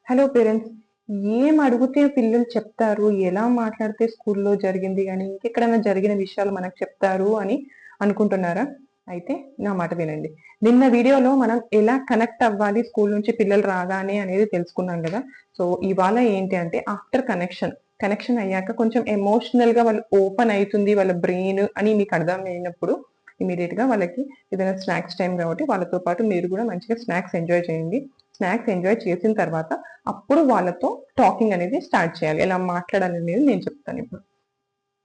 Hello parents. ఏం అడిగితే పిల్లలు చెప్తారు, ఎలా మాట్లాడితే స్కూల్లో జరిగింది గానీ, ఇంకెక్కడైనా జరిగిన విషయాలు మనకు చెప్తారు అని అనుకుంటున్నారా? అయితే నా మాట వినండి. నిన్న వీడియోలో మనం ఎలా కనెక్ట్ అవ్వాలి స్కూల్ నుంచి పిల్లలు రాగానే అనేది తెలుసుకున్నాం గదా! సో, ఇవాళ ఏంటి అంటే ఆఫ్టర్ కనెక్షన్ అయ్యాక కొంచెం ఎమోషనల్‌గా వాళ్ళు ఓపెన్ అయితుంది వాళ్ళ బ్రెయిన్ అని మీకు అర్థమైనప్పుడు ఇమ్మీడియేట్‌గా వాళ్ళకి ఏదైనా స్నాక్స్ టైమ్ కాబట్టి వాళ్ళతో పాటు మీరు గూడా మంచిగా స్నాక్స్ ఎంజాయ్ చేయండి. స్నాక్స్ ఎంజాయ్ చేసిన తర్వాత అప్పుడు వాళ్ళతో టాకింగ్ అనేది స్టార్ట్ చేయాలి. ఎలా మాట్లాడాలనేది నేను చెప్తాను ఇప్పుడు.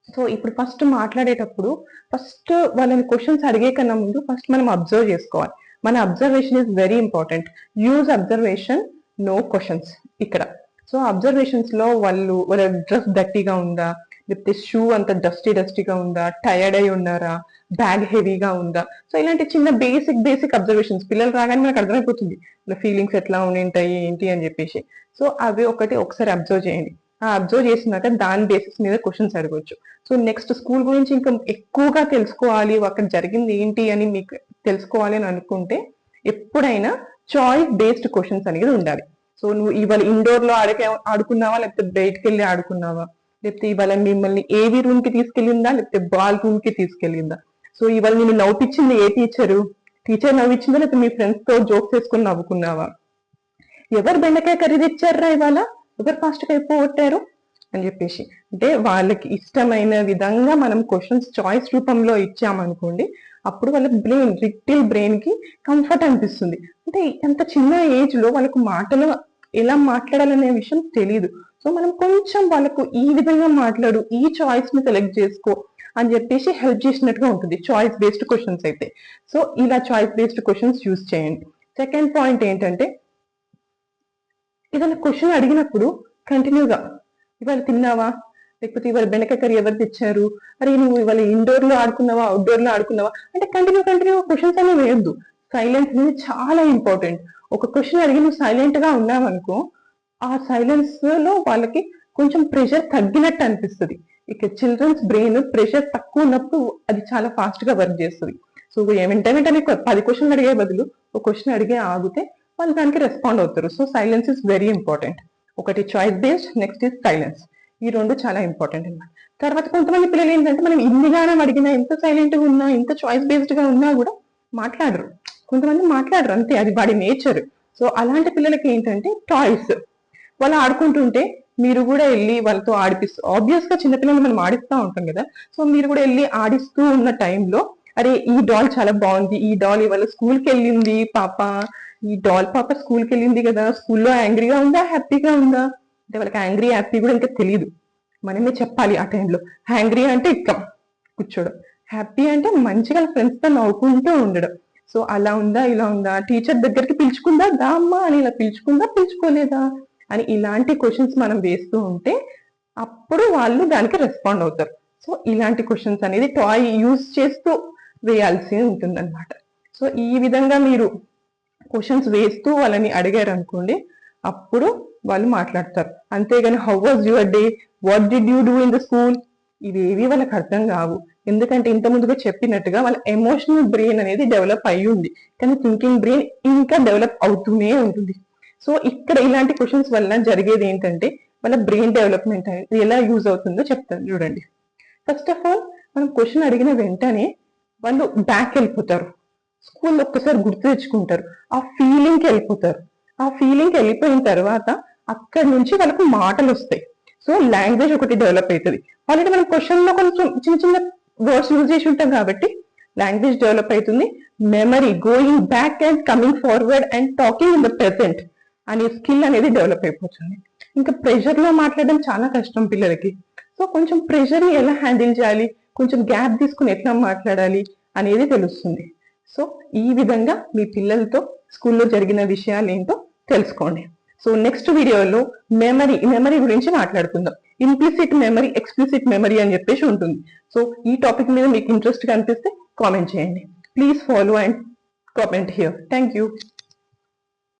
సో, ఇప్పుడు ఫస్ట్ మాట్లాడేటప్పుడు ఫస్ట్ వాళ్ళని క్వెషన్స్ అడిగే కన్నా ముందు ఫస్ట్ మనం అబ్జర్వ్ చేసుకోవాలి. మన observation is very important. Use observation, no questions ఇక్కడ. సో, అబ్జర్వేషన్స్‌లో వాళ్ళ డ్రెస్ డర్టీగా ఉందా? లేకపోతే షూ అంత డస్టీగా ఉందా? టైర్డ్ అయి ఉన్నారా? బ్యాగ్ హెవీగా ఉందా? సో, ఇలాంటి చిన్న బేసిక్ అబ్జర్వేషన్స్ పిల్లలు రాగానే మనకు అర్థమైపోతుంది. వాళ్ళ ఫీలింగ్స్ ఎట్లా ఉండింటాయి ఏంటి అని చెప్పేసి. సో, అవి ఒకసారి అబ్జర్వ్ చేయండి. ఆ అబ్జర్వ్ చేసినాక దాని బేసిస్ మీద క్వెషన్స్ అడగొచ్చు. సో నెక్స్ట్ స్కూల్ గురించి ఇంకా ఎక్కువగా తెలుసుకోవాలి, అక్కడ జరిగింది ఏంటి అని మీకు తెలుసుకోవాలి అని అనుకుంటే ఎప్పుడైనా చాయిస్ బేస్డ్ క్వశ్చన్స్ అనేది ఉండాలి. సో నువ్వు ఇవాళ ఇండోర్ లో ఆడుకున్నావా, లేకపోతే బయటకు వెళ్ళి ఆడుకున్నావా, లేకపోతే ఇవాళ మిమ్మల్ని ఏవి రూమ్ కి తీసుకెళ్ళిందా, లేకపోతే బాల్ రూమ్ కి తీసుకెళ్ళిందా, సో ఇవాళ నేను నవ్విచ్చింది ఏ టీచర్ నవ్విచ్చిందా, లేకపోతే మీ ఫ్రెండ్స్ తో జోక్స్ వేసుకుని నవ్వుకున్నావా, ఎవరు బెండకాయ కర్రీ తెచ్చారా ఇవాళ, ఎవరు ఫాస్ట్ గా అయిపోగొట్టారు అని చెప్పేసి. అంటే వాళ్ళకి ఇష్టమైన విధంగా మనం క్వశ్చన్స్ చాయిస్ రూపంలో ఇచ్చామనుకోండి, అప్పుడు వాళ్ళ లిటిల్ బ్రెయిన్ కి కంఫర్ట్ అనిపిస్తుంది. అంటే అంత చిన్న ఏజ్ లో వాళ్ళకు మాటలు ఎలా మాట్లాడాలనే విషయం తెలియదు. సో మనం కొంచెం వాళ్ళకు ఈ విధంగా మాట్లాడు, ఈ చాయిస్ ని సెలెక్ట్ చేసుకో అని చెప్పేసి హెల్ప్ చేసినట్టుగా ఉంటుంది చాయిస్ బేస్డ్ క్వశ్చన్స్ అయితే. సో ఇలా చాయిస్ బేస్డ్ క్వశ్చన్స్ యూజ్ చేయండి. సెకండ్ పాయింట్ ఏంటంటే, ఏదైనా క్వశ్చన్ అడిగినప్పుడు కంటిన్యూగా ఇవాళ తిన్నావా, లేకపోతే ఇవాళ బెండకాయ కర్రీ ఎవరు తెచ్చారు, అరే నువ్వు ఇవాళ ఇండోర్ లో ఆడుకున్నావా అవుట్డోర్ లో ఆడుకున్నావా అంటే కంటిన్యూ క్వశ్చన్స్ అనేవి వేయద్దు. సైలెన్స్ అనేది చాలా ఇంపార్టెంట్. ఒక క్వశ్చన్ అడిగి నువ్వు సైలెంట్ గా ఉన్నావనుకో, ఆ సైలెన్స్ లో వాళ్ళకి కొంచెం ప్రెషర్ తగ్గినట్టు అనిపిస్తుంది. ఇక చిల్డ్రన్స్ బ్రెయిన్ ప్రెషర్ తక్కువ ఉన్నప్పుడు అది చాలా ఫాస్ట్ గా వర్క్ చేస్తుంది. సో వెంటనే 10 క్వశ్చన్లు అడిగే బదులు ఒక క్వశ్చన్ అడిగే ఆగితే వాళ్ళు దానికి రెస్పాండ్ అవుతారు. So silence is very important. ఒకటి choice based, next is silence. ఈ రెండు చాలా ఇంపార్టెంట్ అన్నమాట. తర్వాత కొంతమంది పిల్లలు ఏంటంటే మనం ఇన్నిగానం అడిగినా, ఎంత సైలెంట్ గా ఉన్నా, ఎంత చాయిస్ బేస్డ్ గా ఉన్నా కూడా మాట్లాడరు. కొంతమంది మాట్లాడరు, అంతే, అది వాడి నేచర్. సో అలాంటి పిల్లలకి ఏంటంటే టాయ్స్ వాళ్ళు ఆడుకుంటుంటే మీరు కూడా వెళ్ళి వాళ్ళతో ఆడిపిస్తూ, ఆబ్వియస్ గా చిన్నపిల్లలు మనం ఆడిస్తూ ఉంటాం కదా, సో మీరు కూడా వెళ్ళి ఆడిస్తూ ఉన్న టైంలో, అరే ఈ డాల్ చాలా బాగుంది, ఈ డాల్ ఇవాళ స్కూల్ కి వెళ్ళింది పాప, ఈ డాల్ పాప స్కూల్ కి వెళ్ళింది కదా, స్కూల్లో యాంగ్రీగా ఉందా హ్యాపీగా ఉందా అంటే వాళ్ళకి యాంగ్రీ హ్యాపీ కూడా ఇంకా తెలియదు. మనమే చెప్పాలి ఆ టైంలో. హ్యాంగ్రీ అంటే ఇక్కడ కూర్చోడం, హ్యాపీ అంటే మంచిగా ఫ్రెండ్స్ తో నవ్వుకుంటూ ఉండడం. సో అలా ఉందా ఇలా ఉందా, టీచర్ దగ్గరికి పిలుచుకుందా దా అమ్మా అని ఇలా పిలుచుకుందా పిలుచుకోలేదా అని ఇలాంటి క్వశ్చన్స్ మనం వేస్తూ ఉంటే అప్పుడు వాళ్ళు దానికి రెస్పాండ్ అవుతారు. సో ఇలాంటి క్వశ్చన్స్ అనేది టాయ్ యూజ్ చేస్తూ వేయాల్సి ఉంటుంది అనమాట. సో ఈ విధంగా మీరు క్వశ్చన్స్ వేస్తూ వాళ్ళని అడిగారు అనుకోండి, అప్పుడు వాళ్ళు మాట్లాడతారు. అంతేగాని how was your day, what did you do in the school, ఇవేవి వాళ్ళకి అర్థం కావు. ఎందుకంటే ఇంత ముందుగా చెప్పినట్టుగా వాళ్ళ ఎమోషనల్ బ్రెయిన్ అనేది డెవలప్ అయ్యి ఉంది, కానీ థింకింగ్ బ్రెయిన్ ఇంకా డెవలప్ అవుతూనే ఉంటుంది. సో ఇక్కడ ఇలాంటి క్వశ్చన్స్ వల్ల జరిగేది ఏంటంటే వాళ్ళ బ్రెయిన్ డెవలప్మెంట్ అనేది ఎలా యూజ్ అవుతుందో చెప్తాను చూడండి. ఫస్ట్ ఆఫ్ ఆల్ మనం క్వశ్చన్ అడిగిన వెంటనే వాళ్ళు బ్యాక్ వెళ్ళిపోతారు, స్కూల్లో ఒక్కసారి గుర్తు తెచ్చుకుంటారు, ఆ ఫీలింగ్కి వెళ్ళిపోతారు. ఆ ఫీలింగ్కి వెళ్ళిపోయిన తర్వాత అక్కడి నుంచి వాళ్ళకు మాటలు వస్తాయి. సో లాంగ్వేజ్ ఒకటి డెవలప్ అవుతుంది. ఆల్రెడీ మనం క్వశ్చన్ లో కొంచెం చిన్న వర్డ్స్ యూజ్ చేసి ఉంటాం కాబట్టి లాంగ్వేజ్ డెవలప్ అవుతుంది. Memory, going back and coming forward and talking in the present అనే స్కిల్ అనేది డెవలప్ అయిపోతుంది. ఇంకా ప్రెషర్ లో మాట్లాడడం చాలా కష్టం పిల్లలకి. సో కొంచెం ప్రెషర్ ని ఎలా హ్యాండిల్ చేయాలి, కొంచెం గ్యాప్ తీసుకుని ఎట్లా మాట్లాడాలి అనేది తెలుస్తుంది. సో ఈ విధంగా మీ పిల్లలతో స్కూల్లో జరిగిన విషయాలు ఏంటో తెలుసుకోండి. సో నెక్స్ట్ వీడియోలో మెమరీ గురించి మాట్లాడుకుందాం. ఇంప్లిసిట్ మెమరీ, ఎక్స్ప్లిసిట్ మెమరీ అని చెప్పేసి ఉంటుంది. సో ఈ టాపిక్ మీద మీకు ఇంట్రెస్ట్ కనిపిస్తే కామెంట్ చేయండి. Please follow and comment here. Thank you.